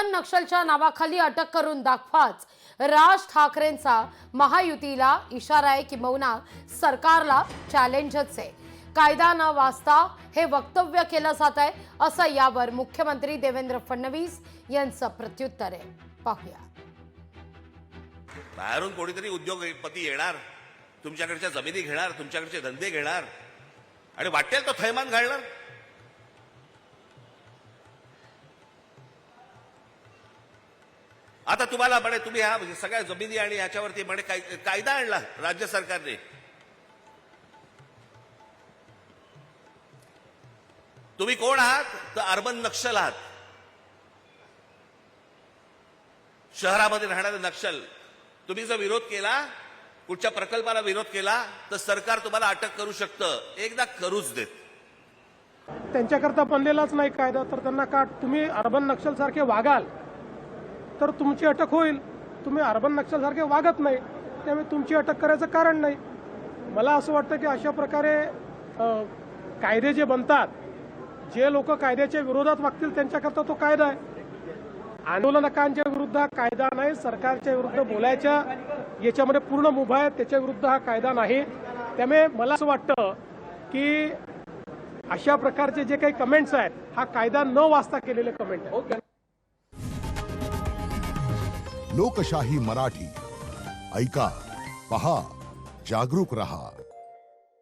Urban नक्षलच्या नावाखाली अटक करून दाखवाच राज ठाकरेंचा महायुतीला इशारा आहे, किंबहुना सरकारला चॅलेंजच आहे। कायदा न वाचता हे वक्तव्य केलं जात आहे, असं यावर मुख्यमंत्री देवेंद्र फडणवीस यांचं प्रत्युत्तर आहे। पाहूया। बाहेरून कोणीतरी उद्योगपती येणार, तुमच्याकडच्या जमिनी घेणार, तुमच्याकडचे धंदे घेणार आणि वाटेल तो थैमान घालणार। आता तुम्हाला म्हणे तुम्ही ह्या सगळ्या जमिनी आणि ह्याच्यावरती म्हणे कायदा आणला राज्य सरकारने। तुम्ही कोण आहात? तर अर्बन नक्षल आहात, शहरामध्ये राहणारे नक्षल। तुम्ही जर विरोध केला, कुठच्या प्रकल्पाला विरोध केला, तर सरकार तुम्हाला अटक करू शकतं, एकदा करूच देत। त्यांच्याकरता बनलेलाच नाही कायदा, तर त्यांना का तुम्ही अर्बन नक्षल सारखे वागाल तर तुमची अटक होईल। तुम्ही अर्बन नक्षल सारखे वागत नाही, त्यामुळे तुमची अटक करायचं कारण नाही। मला असं वाटतं की अशा प्रकारे कायदे जे बनतात, जे लोक कायद्याच्या विरोधात वागतील त्यांच्याकरता तो कायदा आहे। आंदोलनकांच्या विरुद्ध हा कायदा नाही, सरकारच्या विरुद्ध बोलायच्या याच्यामध्ये पूर्ण मुभा आहे, त्याच्या विरुद्ध हा कायदा नाही। त्यामुळे मला असं वाटतं की अशा प्रकारचे जे काही कमेंट्स आहेत, हा कायदा न वाचता केलेले कमेंट आहेत। लोकशाही मराठी ऐका, पहा, जागरूक रहा।